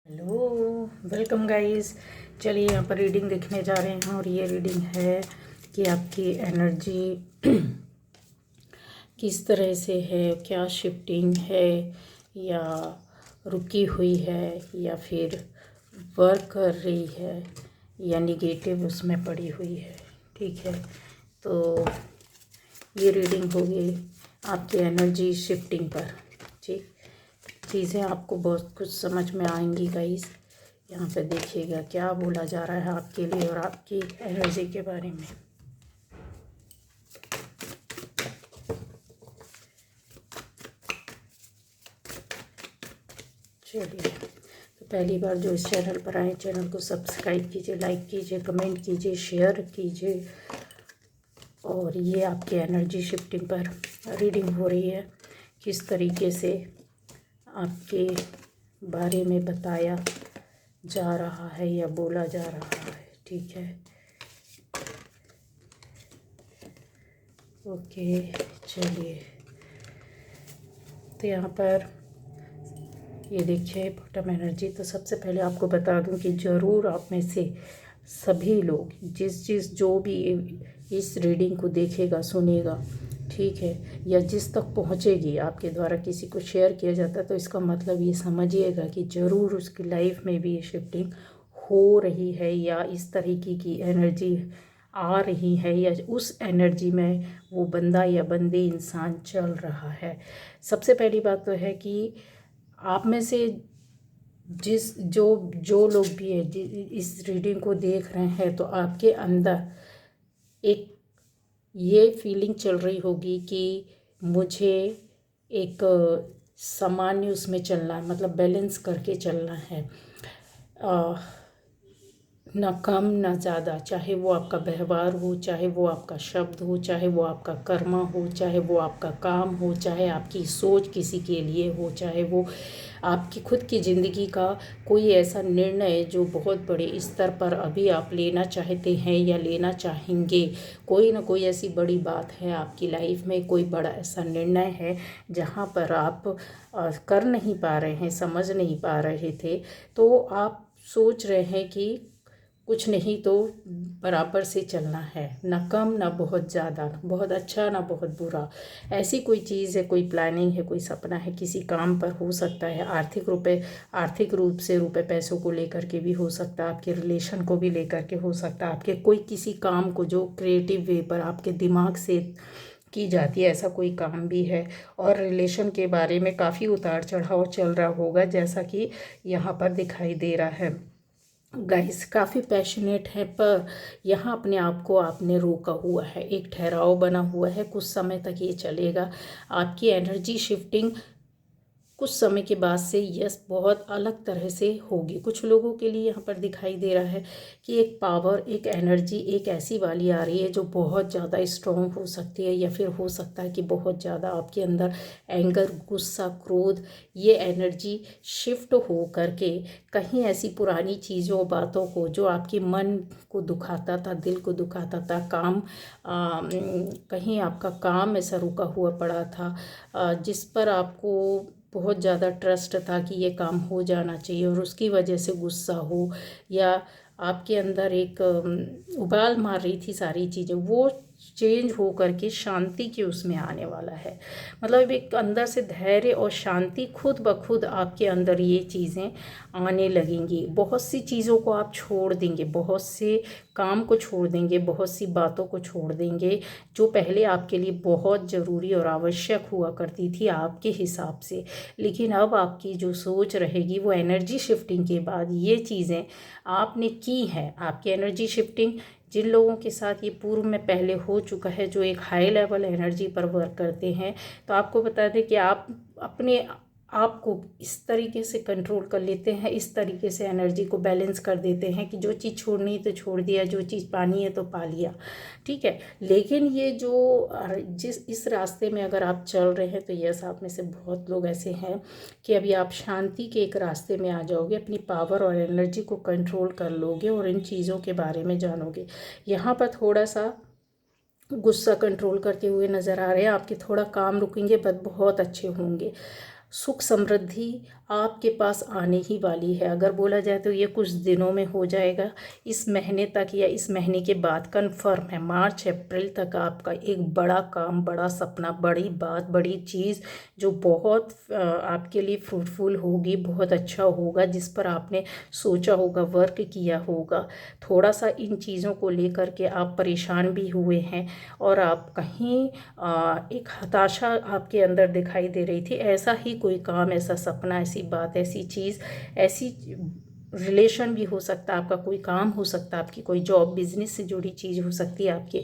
Hello, welcome guys. चलिए यहाँ पर रीडिंग देखने जा रहे हैं और ये रीडिंग है कि आपकी एनर्जी किस तरह से है, क्या शिफ्टिंग है या रुकी हुई है या फिर वर्क कर रही है या निगेटिव उसमें पड़ी हुई है। ठीक है, तो ये रीडिंग होगी आपकी एनर्जी शिफ्टिंग पर। ठीक, चीज़ें आपको बहुत कुछ समझ में आएंगी गाइस। यहाँ पे देखिएगा क्या बोला जा रहा है आपके लिए और आपकी एनर्जी के बारे में। चलिए, तो पहली बार जो इस चैनल पर आए, चैनल को सब्सक्राइब कीजिए, लाइक कीजिए, कमेंट कीजिए, शेयर कीजिए। और ये आपकी एनर्जी शिफ्टिंग पर रीडिंग हो रही है, किस तरीके से आपके बारे में बताया जा रहा है या बोला जा रहा है। ठीक है, ओके। चलिए, तो यहाँ पर ये देखिए बॉटम एनर्जी। तो सबसे पहले आपको बता दूं कि ज़रूर आप में से सभी लोग जो भी इस रीडिंग को देखेगा, सुनेगा, ठीक है, या जिस तक पहुंचेगी आपके द्वारा किसी को शेयर किया जाता है, तो इसका मतलब ये समझिएगा कि ज़रूर उसकी लाइफ में भी ये शिफ्टिंग हो रही है या इस तरीके की एनर्जी आ रही है या उस एनर्जी में वो बंदा या बंदी इंसान चल रहा है। सबसे पहली बात तो है कि आप में से जो लोग भी है इस रीडिंग को देख रहे हैं, तो आपके अंदर एक ये फीलिंग चल रही होगी कि मुझे एक सामान्य उसमें चलना है, मतलब बैलेंस करके चलना है, ना कम ना ज़्यादा। चाहे वो आपका व्यवहार हो, चाहे वो आपका शब्द हो, चाहे वो आपका कर्म हो, चाहे वो आपका काम हो, चाहे आपकी सोच किसी के लिए हो, चाहे वो आपकी खुद की ज़िंदगी का कोई ऐसा निर्णय जो बहुत बड़े स्तर पर अभी आप लेना चाहते हैं या लेना चाहेंगे। कोई ना कोई ऐसी बड़ी बात है आपकी लाइफ में, कोई बड़ा ऐसा निर्णय है जहाँ पर आप कर नहीं पा रहे हैं, समझ नहीं पा रहे थे, तो आप सोच रहे हैं कि कुछ नहीं तो बराबर से चलना है, ना कम ना बहुत ज़्यादा, ना बहुत अच्छा ना बहुत बुरा। ऐसी कोई चीज़ है, कोई प्लानिंग है, कोई सपना है, किसी काम पर हो सकता है, आर्थिक रूप से रुपए पैसों को लेकर के भी हो सकता है, आपके रिलेशन को भी लेकर के हो सकता है, आपके कोई किसी काम को जो क्रिएटिव वे पर आपके दिमाग से की जाती है, ऐसा कोई काम भी है। और रिलेशन के बारे में काफ़ी उतार चढ़ाव चल रहा होगा, जैसा कि यहाँ पर दिखाई दे रहा है। गाइस काफ़ी पैशनेट है, पर यहाँ अपने आप को आपने रोका हुआ है, एक ठहराव बना हुआ है, कुछ समय तक ये चलेगा। आपकी एनर्जी शिफ्टिंग कुछ समय के बाद से यस बहुत अलग तरह से होगी। कुछ लोगों के लिए यहाँ पर दिखाई दे रहा है कि एक पावर, एक एनर्जी एक ऐसी वाली आ रही है जो बहुत ज़्यादा स्ट्रॉन्ग हो सकती है, या फिर हो सकता है कि बहुत ज़्यादा आपके अंदर एंगर, गुस्सा, क्रोध, ये एनर्जी शिफ्ट हो करके कहीं ऐसी पुरानी चीज़ों, बातों को जो आपके मन को दुखाता था, दिल को दुखाता था, कहीं आपका काम ऐसा रुका हुआ पड़ा था, जिस पर आपको बहुत ज़्यादा ट्रस्ट था कि ये काम हो जाना चाहिए, और उसकी वजह से गुस्सा हो या आपके अंदर एक उबाल मार रही थी सारी चीज़ें, वो चेंज हो करके शांति के उसमें आने वाला है। मतलब एक अंदर से धैर्य और शांति खुद ब खुद आपके अंदर ये चीज़ें आने लगेंगी। बहुत सी चीज़ों को आप छोड़ देंगे, बहुत से काम को छोड़ देंगे, बहुत सी बातों को छोड़ देंगे जो पहले आपके लिए बहुत ज़रूरी और आवश्यक हुआ करती थी आपके हिसाब से। लेकिन अब आपकी जो सोच रहेगी वो एनर्जी शिफ्टिंग के बाद ये चीज़ें आपने की हैं। आपकी एनर्जी शिफ्टिंग जिन लोगों के साथ ये पूर्व में पहले हो चुका है, जो एक हाई लेवल एनर्जी पर वर्क करते हैं, तो आपको बता दें कि आप अपने आप को इस तरीके से कंट्रोल कर लेते हैं, इस तरीके से एनर्जी को बैलेंस कर देते हैं कि जो चीज़ छोड़नी है तो छोड़ दिया, जो चीज़ पानी है तो पा लिया। ठीक है, लेकिन ये जो इस रास्ते में अगर आप चल रहे हैं, तो यस आप में से बहुत लोग ऐसे हैं कि अभी आप शांति के एक रास्ते में आ जाओगे, अपनी पावर और एनर्जी को कंट्रोल कर लोगे और इन चीज़ों के बारे में जानोगे। यहाँ पर थोड़ा सा गुस्सा कंट्रोल करते हुए नज़र आ रहे हैं, आपके थोड़ा काम रुकेंगे, बट बहुत अच्छे होंगे। सुख समृद्धि आपके पास आने ही वाली है। अगर बोला जाए तो ये कुछ दिनों में हो जाएगा, इस महीने तक या इस महीने के बाद कंफर्म है। मार्च अप्रैल तक आपका एक बड़ा काम, बड़ा सपना, बड़ी बात, बड़ी चीज़ जो बहुत आपके लिए फ्रूटफुल होगी, बहुत अच्छा होगा, जिस पर आपने सोचा होगा, वर्क किया होगा। थोड़ा सा इन चीज़ों को लेकर के आप परेशान भी हुए हैं और आप कहीं एक हताशा आपके अंदर दिखाई दे रही थी। ऐसा ही कोई काम, ऐसा सपना, ऐसी बात, ऐसी चीज़, ऐसी रिलेशन भी हो सकता है, आपका कोई काम हो सकता है, आपकी कोई जॉब बिजनेस से जुड़ी चीज़ हो सकती है, आपकी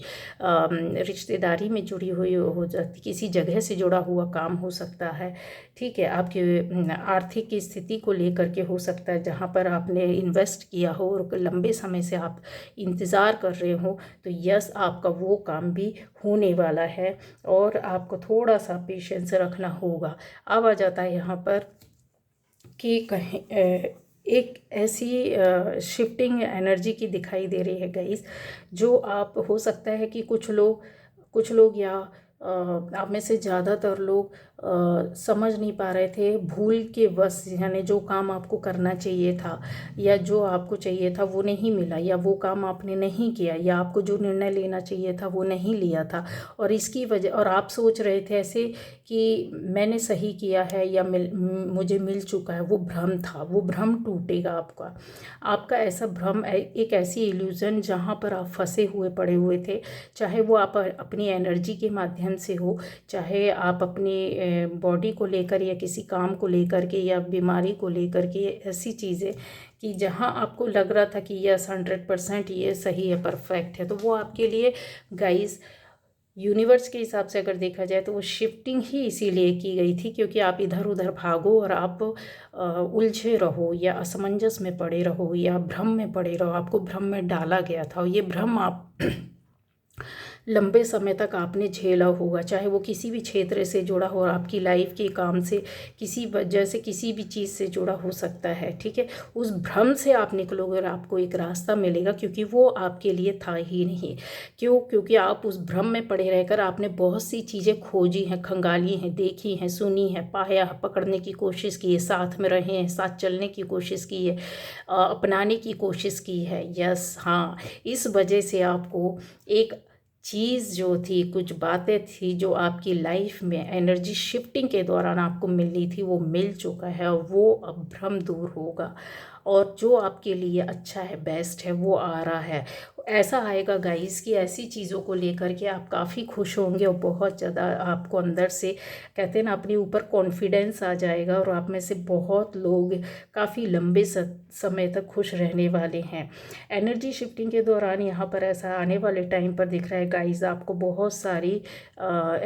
रिश्तेदारी में जुड़ी हुई हो सकती, किसी जगह से जुड़ा हुआ काम हो सकता है। ठीक है, आपके आर्थिक स्थिति को लेकर के हो सकता है, जहाँ पर आपने इन्वेस्ट किया हो और लंबे समय से आप इंतज़ार कर रहे हो, तो यस आपका वो काम भी होने वाला है और आपको थोड़ा सा पेशेंस रखना होगा। अब आ जाता है यहाँ पर कि कहीं एक ऐसी शिफ्टिंग एनर्जी की दिखाई दे रही है गाइस, जो आप हो सकता है कि कुछ लोग या आप में से ज़्यादातर लोग समझ नहीं पा रहे थे, भूल के वश, यानी जो काम आपको करना चाहिए था या जो आपको चाहिए था वो नहीं मिला, या वो काम आपने नहीं किया, या आपको जो निर्णय लेना चाहिए था वो नहीं लिया था, और इसकी वजह, और आप सोच रहे थे ऐसे कि मैंने सही किया है या मुझे मिल चुका है। वो भ्रम था, वो भ्रम टूटेगा आपका ऐसा भ्रम, एक ऐसी इल्यूज़न जहाँ पर आप फंसे हुए पड़े हुए थे, चाहे वो आप अपनी एनर्जी के माध्यम से हो, चाहे आप अपनी बॉडी को लेकर या किसी काम को लेकर के या बीमारी को लेकर के, ऐसी चीज़ें कि जहाँ आपको लग रहा था कि यस 100% ये सही है, परफेक्ट है, तो वो आपके लिए गाइस यूनिवर्स के हिसाब से अगर देखा जाए तो वो शिफ्टिंग ही इसीलिए की गई थी, क्योंकि आप इधर उधर भागो और आप उलझे रहो या असमंजस में पड़े रहो या भ्रम में पड़े रहो। आपको भ्रम में डाला गया था और ये भ्रम आप लंबे समय तक आपने झेला होगा, चाहे वो किसी भी क्षेत्र से जुड़ा हो, आपकी लाइफ के काम से, किसी वजह से, किसी भी चीज़ से जुड़ा हो सकता है। ठीक है, उस भ्रम से आप निकलोगे और आपको एक रास्ता मिलेगा, क्योंकि वो आपके लिए था ही नहीं। क्योंकि आप उस भ्रम में पड़े रहकर आपने बहुत सी चीज़ें खोजी हैं, खंगाली हैं, देखी हैं, सुनी हैं, पाया, पकड़ने की कोशिश की है, साथ में रहे हैं, साथ चलने की कोशिश की है, अपनाने की कोशिश की है। यस, हाँ, इस वजह से आपको एक चीज़ जो थी, कुछ बातें थी जो आपकी लाइफ में एनर्जी शिफ्टिंग के दौरान आपको मिलनी थी, वो मिल चुका है और वो अब भ्रम दूर होगा, और जो आपके लिए अच्छा है, बेस्ट है, वो आ रहा है। ऐसा आएगा गाइस कि ऐसी चीज़ों को लेकर के आप काफ़ी खुश होंगे और बहुत ज़्यादा आपको अंदर से, कहते हैं ना, अपने ऊपर कॉन्फिडेंस आ जाएगा, और आप में से बहुत लोग काफ़ी लंबे समय तक खुश रहने वाले हैं। एनर्जी शिफ्टिंग के दौरान यहाँ पर ऐसा आने वाले टाइम पर दिख रहा है गाइस, आपको बहुत सारी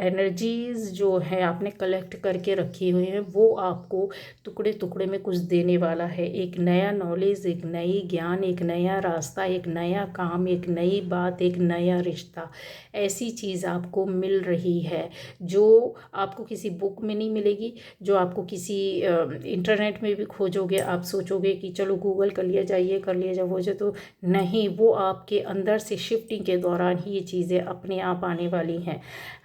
एनर्जीज़ जो है आपने कलेक्ट करके रखी हुई हैं, वो आपको टुकड़े टुकड़े में कुछ देने वाला है। एक नया नॉलेज, एक नई ज्ञान, एक नया रास्ता, एक नया काम, एक नई बात, एक नया रिश्ता, ऐसी चीज़ आपको मिल रही है जो आपको किसी बुक में नहीं मिलेगी, जो आपको किसी इंटरनेट में भी खोजोगे, आप सोचोगे कि चलो गूगल कर लिया जाए, ये कर लिया जाए, वो जो, तो नहीं, वो आपके अंदर से शिफ्टिंग के दौरान ही ये चीज़ें अपने आप आने वाली हैं।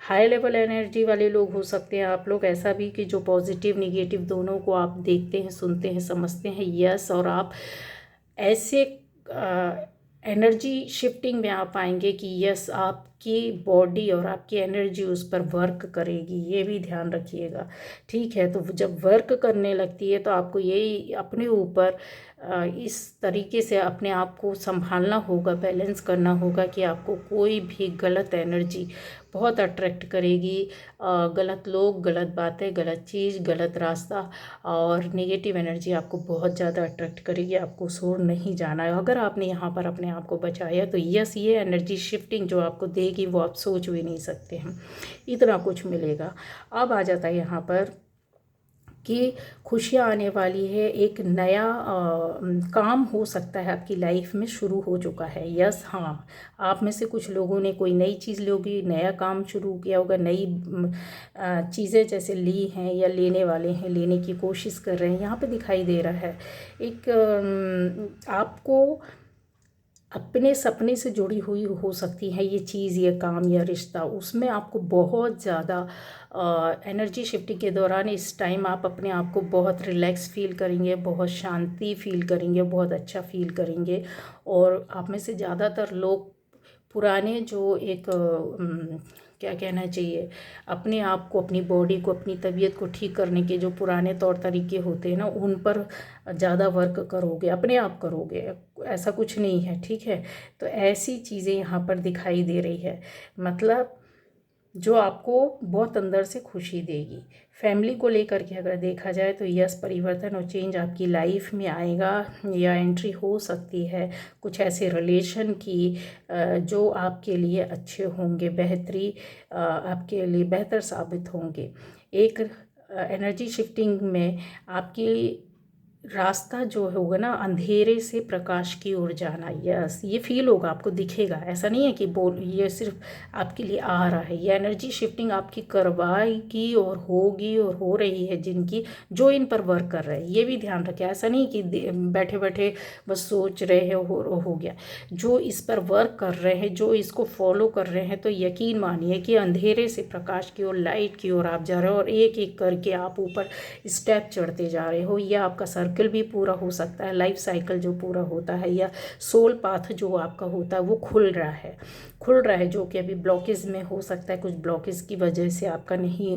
हाई लेवल एनर्जी वाले लोग हो सकते हैं आप लोग, ऐसा भी कि जो पॉजिटिव निगेटिव दोनों को आप देखते हैं, सुनते हैं, समझते हैं। यस, और आप ऐसे एनर्जी शिफ्टिंग में आप पाएंगे कि यस आपकी बॉडी और आपकी एनर्जी उस पर वर्क करेगी, ये भी ध्यान रखिएगा। ठीक है, तो जब वर्क करने लगती है तो आपको यही अपने ऊपर इस तरीके से अपने आप को संभालना होगा, बैलेंस करना होगा कि आपको कोई भी गलत एनर्जी बहुत अट्रैक्ट करेगी, गलत लोग, गलत बातें, गलत चीज़, गलत रास्ता, और नेगेटिव एनर्जी आपको बहुत ज़्यादा अट्रैक्ट करेगी। आपको छोड़ नहीं जाना है। अगर आपने यहाँ पर अपने आप को बचाया तो यस, ये एनर्जी शिफ्टिंग जो आपको देगी वो आप सोच भी नहीं सकते हैं, इतना कुछ मिलेगा। अब आ जाता है यहाँ पर कि खुशियाँ आने वाली है, एक नया काम हो सकता है आपकी लाइफ में शुरू हो चुका है। यस, हाँ, आप में से कुछ लोगों ने कोई नई चीज़ लोगी, नया काम शुरू किया होगा, नई चीज़ें जैसे ली हैं या लेने वाले हैं, लेने की कोशिश कर रहे हैं, यहाँ पे दिखाई दे रहा है। एक आपको अपने सपने से जुड़ी हुई हो सकती है ये चीज़, ये काम या रिश्ता, उसमें आपको बहुत ज़्यादा एनर्जी शिफ्टिंग के दौरान इस टाइम आप अपने आप को बहुत रिलैक्स फील करेंगे, बहुत शांति फील करेंगे, बहुत अच्छा फील करेंगे। और आप में से ज़्यादातर लोग पुराने जो एक क्या कहना चाहिए, अपने आप को, अपनी बॉडी को, अपनी तबीयत को ठीक करने के जो पुराने तौर तरीके होते हैं ना, उन पर ज़्यादा वर्क करोगे, अपने आप करोगे, ऐसा कुछ नहीं है, ठीक है। तो ऐसी चीज़ें यहाँ पर दिखाई दे रही है, मतलब जो आपको बहुत अंदर से खुशी देगी। फैमिली को लेकर के अगर देखा जाए तो यस, परिवर्तन और चेंज आपकी लाइफ में आएगा या एंट्री हो सकती है कुछ ऐसे रिलेशन की जो आपके लिए अच्छे होंगे, आपके लिए बेहतर साबित होंगे। एक एनर्जी शिफ्टिंग में आपकी रास्ता जो होगा ना, अंधेरे से प्रकाश की ओर जाना, यस, ये फील होगा, आपको दिखेगा। ऐसा नहीं है कि ये सिर्फ आपके लिए आ रहा है, ये एनर्जी शिफ्टिंग आपकी करवाएगी और होगी और हो रही है, जिनकी जो इन पर वर्क कर रहे हैं। ये भी ध्यान रखें, ऐसा नहीं कि बैठे बैठे बस सोच रहे हैं हो गया। जो इस पर वर्क कर रहे हैं, जो इसको फॉलो कर रहे हैं, तो यकीन मानिए कि अंधेरे से प्रकाश की ओर, लाइट की ओर आप जा रहे हो, और एक एक करके आप ऊपर स्टेप चढ़ते जा रहे हो। या आपका सर्कल भी पूरा हो सकता है, लाइफ साइकिल जो पूरा होता है, या सोल पाथ जो आपका होता है वो खुल रहा है, जो कि अभी ब्लॉकेज में हो सकता है, कुछ ब्लॉकेज की वजह से आपका नहीं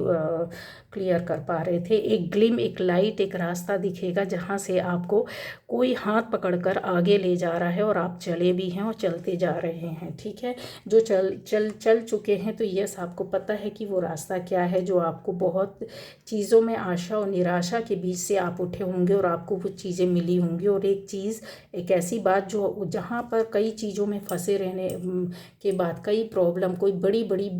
क्लियर कर पा रहे थे। एक ग्लिम, एक लाइट, एक रास्ता दिखेगा जहाँ से आपको कोई हाथ पकड़कर आगे ले जा रहा है, और आप चले भी हैं और चलते जा रहे हैं, ठीक है। जो चल चुके हैं, तो यस, आपको पता है कि वो रास्ता क्या है, जो आपको बहुत चीज़ों में आशा और निराशा के बीच से आप उठे होंगे और आपको वो चीज़ें मिली होंगी। और एक ऐसी बात जो जहाँ पर कई चीज़ों में फंसे रहने के बाद, कई प्रॉब्लम, कोई बड़ी बड़ी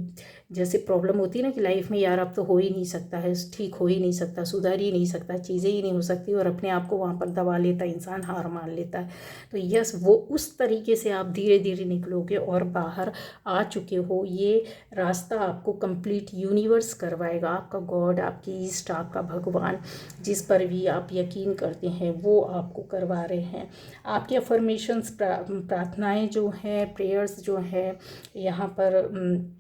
जैसे प्रॉब्लम होती है ना कि लाइफ में, यार अब तो हो ही नहीं सकता है, ठीक हो ही नहीं सकता, सुधर ही नहीं सकता, चीज़ें ही नहीं हो सकती, और अपने आप को वहाँ पर दबा लेता है इंसान, हार मान लेता है। तो यस, वो उस तरीके से आप धीरे धीरे निकलोगे और बाहर आ चुके हो। ये रास्ता आपको कंप्लीट यूनिवर्स करवाएगा, आपका गॉड, आपकी ईस्ट, आपका भगवान, जिस पर भी आप यकीन करते हैं, वो आपको करवा रहे हैं। आपके अफर्मेशंस, प्रार्थनाएं जो हैं, प्रेयर्स जो हैं, यहाँ पर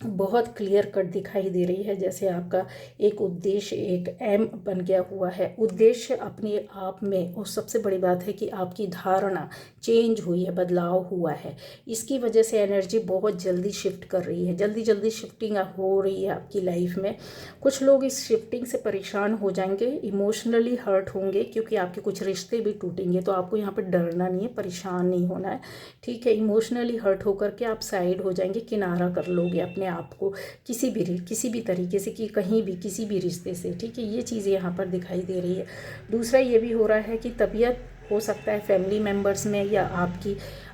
बहुत क्लियर कट दिखाई दे रही है। जैसे आपका एक उद्देश्य, एक एम बन गया हुआ है, उद्देश्य अपने आप में। और सबसे बड़ी बात है कि आपकी धारणा चेंज हुई है, बदलाव हुआ है। इसकी वजह से एनर्जी बहुत जल्दी शिफ्ट कर रही है, जल्दी जल्दी शिफ्टिंग हो रही है आपकी लाइफ में। कुछ लोग इस शिफ्टिंग से परेशान हो जाएंगे, इमोशनली हर्ट होंगे, क्योंकि आपके कुछ रिश्ते भी टूटेंगे। तो आपको यहाँ पर डरना नहीं है, परेशान नहीं होना है, ठीक है। इमोशनली हर्ट होकर के आप साइड हो जाएंगे, किनारा कर लोगे अपने आपको किसी भी तरीके से, कि कहीं भी किसी भी रिश्ते से, ठीक है। ये चीज़ें यहाँ पर दिखाई दे रही है। दूसरा ये भी हो रहा है कि तबीयत, हो सकता है फैमिली मेम्बर्स में या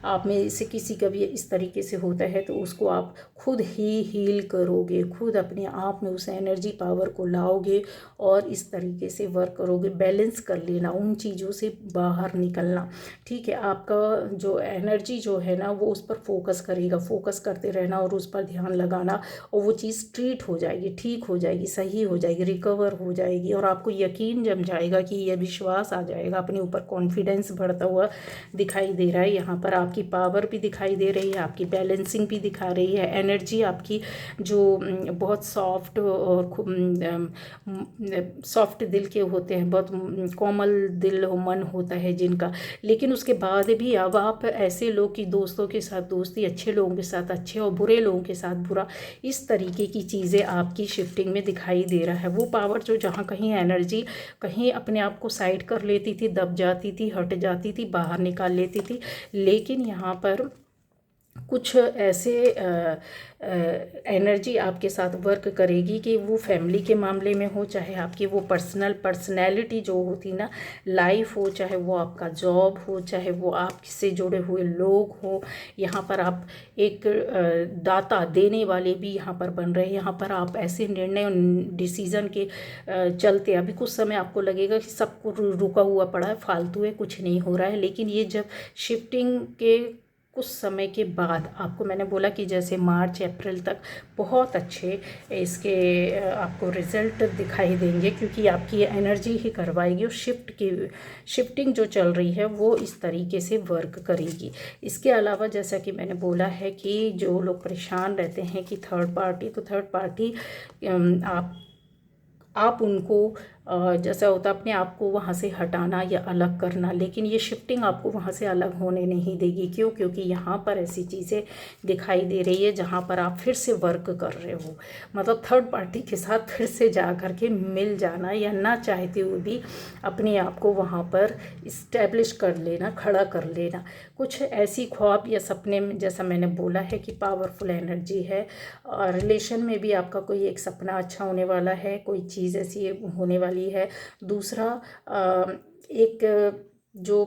आप में से किसी का भी इस तरीके से होता है, तो उसको आप खुद ही हील करोगे, खुद अपने आप में उस एनर्जी पावर को लाओगे और इस तरीके से वर्क करोगे। बैलेंस कर लेना, उन चीज़ों से बाहर निकलना, ठीक है। आपका जो एनर्जी जो है ना, वो उस पर फोकस करेगा, फोकस करते रहना और उस पर ध्यान लगाना, और वो चीज़ ट्रीट हो जाएगी, ठीक हो जाएगी, सही हो जाएगी, रिकवर हो जाएगी, और आपको यकीन जम जाएगा, कि यह विश्वास आ जाएगा, अपने ऊपर कॉन्फिडेंस बढ़ता हुआ दिखाई दे रहा है। यहाँ पर आपकी पावर भी दिखाई दे रही है, आपकी बैलेंसिंग भी दिखा रही है। एनर्जी आपकी जो बहुत सॉफ्ट और सॉफ्ट दिल के होते हैं, बहुत कोमल दिल मन होता है जिनका, लेकिन उसके बाद भी अब आप ऐसे लोग की दोस्तों के साथ दोस्ती, अच्छे लोगों के साथ अच्छे और बुरे लोगों के साथ बुरा, इस तरीके की चीज़ें आपकी शिफ्टिंग में दिखाई दे रहा है। वो पावर जो जहाँ कहीं एनर्जी कहीं अपने आप को साइड कर लेती थी, दब जाती थी, हट जाती थी, बाहर निकाल लेती थी, लेकिन यहाँ पर कुछ ऐसे एनर्जी आपके साथ वर्क करेगी कि वो फैमिली के मामले में हो, चाहे आपकी वो पर्सनैलिटी जो होती ना, लाइफ हो, चाहे वो आपका जॉब हो, चाहे वो आपसे जुड़े हुए लोग हो। यहाँ पर आप एक दाता, देने वाले भी यहाँ पर बन रहे हैं। यहाँ पर आप ऐसे निर्णय डिसीज़न के चलते अभी कुछ समय आपको लगेगा कि सब कुछ रुका हुआ पड़ा है, फालतू है, कुछ नहीं हो रहा है, लेकिन ये जब शिफ्टिंग के कुछ समय के बाद आपको, मैंने बोला कि जैसे मार्च अप्रैल तक बहुत अच्छे इसके आपको रिज़ल्ट दिखाई देंगे, क्योंकि आपकी एनर्जी ही करवाएगी और शिफ्टिंग जो चल रही है वो इस तरीके से वर्क करेगी। इसके अलावा जैसा कि मैंने बोला है कि जो लोग परेशान रहते हैं कि थर्ड पार्टी, तो थर्ड पार्टी आप उनको जैसा होता अपने आप को वहाँ से हटाना या अलग करना, लेकिन ये शिफ्टिंग आपको वहाँ से अलग होने नहीं देगी। क्यों? क्योंकि यहाँ पर ऐसी चीज़ें दिखाई दे रही है जहाँ पर आप फिर से वर्क कर रहे हो, मतलब थर्ड पार्टी के साथ फिर से जा कर के मिल जाना, या ना चाहते हुए भी अपने आप को वहाँ पर इस्टेब्लिश कर लेना, खड़ा कर लेना। कुछ ऐसी ख्वाब या सपने में, जैसा मैंने बोला है कि पावरफुल एनर्जी है, और रिलेशन में भी आपका कोई एक सपना अच्छा होने वाला है, कोई चीज़ ऐसी होने वाली है। दूसरा, एक जो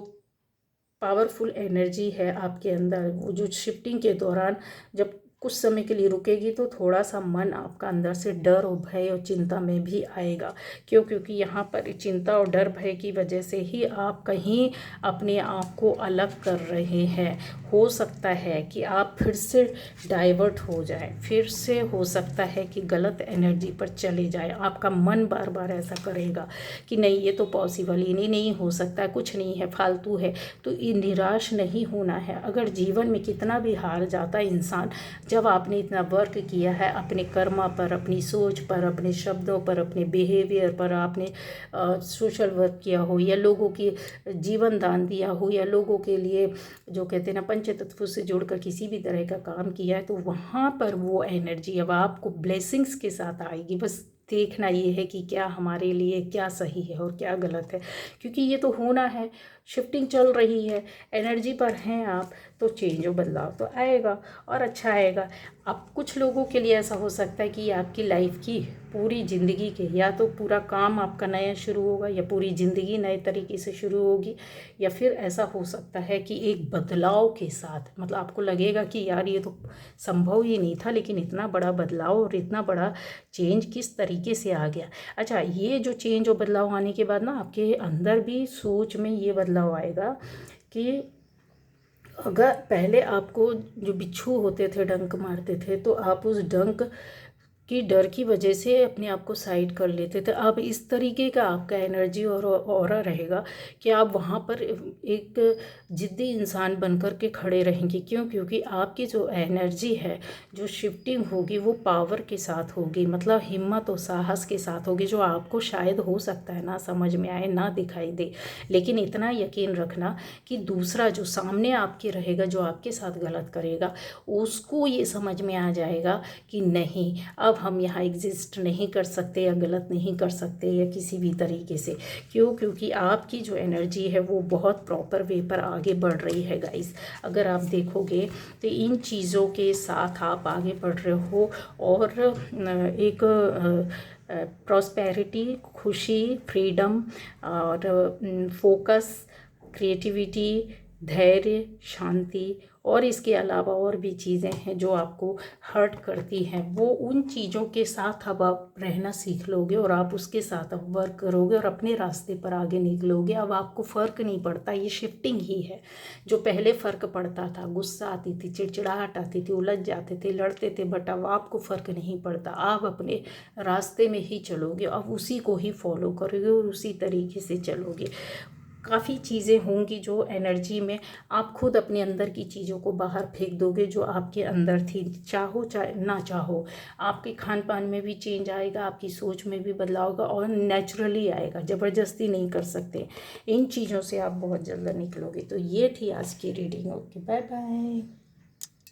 पावरफुल एनर्जी है आपके अंदर, वो जो शिफ्टिंग के दौरान जब कुछ समय के लिए रुकेगी तो थोड़ा सा मन आपका अंदर से डर और भय और चिंता में भी आएगा। क्यों? क्योंकि यहाँ पर चिंता और डर भय की वजह से ही आप कहीं अपने आप को अलग कर रहे हैं। हो सकता है कि आप फिर से डाइवर्ट हो जाए, फिर से हो सकता है कि गलत एनर्जी पर चले जाए। आपका मन बार बार ऐसा करेगा कि नहीं, ये तो पॉसिबल ही नहीं हो सकता, कुछ नहीं है, फालतू है। तो ये निराश नहीं होना है। अगर जीवन में कितना भी हार जाता इंसान, जब आपने इतना वर्क किया है अपने कर्मा पर, अपनी सोच पर, अपने शब्दों पर, अपने बिहेवियर पर, आपने सोशल वर्क किया हो, या लोगों की जीवन दान दिया हो, या लोगों के लिए जो कहते हैं ना पंचतत्व से जुड़कर किसी भी तरह का काम किया है, तो वहाँ पर वो एनर्जी अब आपको ब्लेसिंग्स के साथ आएगी। बस देखना ये है कि क्या हमारे लिए क्या सही है और क्या गलत है, क्योंकि ये तो होना है। शिफ्टिंग चल रही है, एनर्जी पर हैं आप, तो चेंज और बदलाव तो आएगा और अच्छा आएगा। अब कुछ लोगों के लिए ऐसा हो सकता है कि आपकी लाइफ की पूरी ज़िंदगी के, या तो पूरा काम आपका नया शुरू होगा, या पूरी ज़िंदगी नए तरीके से शुरू होगी, या फिर ऐसा हो सकता है कि एक बदलाव के साथ, मतलब आपको लगेगा कि यार ये तो संभव ही नहीं था, लेकिन इतना बड़ा बदलाव और इतना बड़ा चेंज किस तरीके से आ गया। अच्छा, ये जो चेंज और बदलाव आने के बाद ना आपके अंदर भी सोच में ये बदलाव आएगा कि अगर पहले आपको जो बिच्छू होते थे डंक मारते थे, तो आप उस डंक की डर की वजह से अपने आप को साइड कर लेते थे। अब इस तरीके का आपका एनर्जी और ऑरा रहेगा कि आप वहाँ पर एक ज़िद्दी इंसान बनकर के खड़े रहेंगे। क्यों? क्योंकि आपकी जो एनर्जी है, जो शिफ्टिंग होगी, वो पावर के साथ होगी, मतलब हिम्मत और साहस के साथ होगी, जो आपको शायद हो सकता है ना समझ में आए, ना दिखाई दे, लेकिन इतना यकीन रखना कि दूसरा जो सामने आपके रहेगा, जो आपके साथ गलत करेगा, उसको ये समझ में आ जाएगा कि नहीं, अब हम यहाँ एग्जिस्ट नहीं कर सकते या गलत नहीं कर सकते या किसी भी तरीके से। क्यों? क्योंकि आपकी जो एनर्जी है वो बहुत प्रॉपर वे पर आगे बढ़ रही है गाइस। अगर आप देखोगे तो इन चीज़ों के साथ आप आगे बढ़ रहे हो, और एक प्रॉस्पेरिटी, खुशी, फ्रीडम और फोकस, क्रिएटिविटी, धैर्य, शांति, और इसके अलावा और भी चीज़ें हैं जो आपको हर्ट करती हैं, वो उन चीज़ों के साथ अब आप रहना सीख लोगे, और आप उसके साथ अब वर्क करोगे और अपने रास्ते पर आगे निकलोगे। अब आपको फ़र्क नहीं पड़ता, ये शिफ्टिंग ही है। जो पहले फ़र्क पड़ता था, गुस्सा आती थी, चिड़चिड़ाहट आती थी, उलझ जाते थे, लड़ते थे, बट अब आपको फ़र्क नहीं पड़ता। आप अपने रास्ते में ही चलोगे, अब उसी को ही फॉलो करोगे और उसी तरीके से चलोगे। काफ़ी चीज़ें होंगी जो एनर्जी में आप खुद अपने अंदर की चीज़ों को बाहर फेंक दोगे, जो आपके अंदर थी, चाहो चाहे ना चाहो। आपके खान पान में भी चेंज आएगा, आपकी सोच में भी बदलाव होगा, और नेचुरली आएगा, ज़बरदस्ती नहीं कर सकते। इन चीज़ों से आप बहुत जल्द निकलोगे। तो ये थी आज की रीडिंग। Okay, bye bye.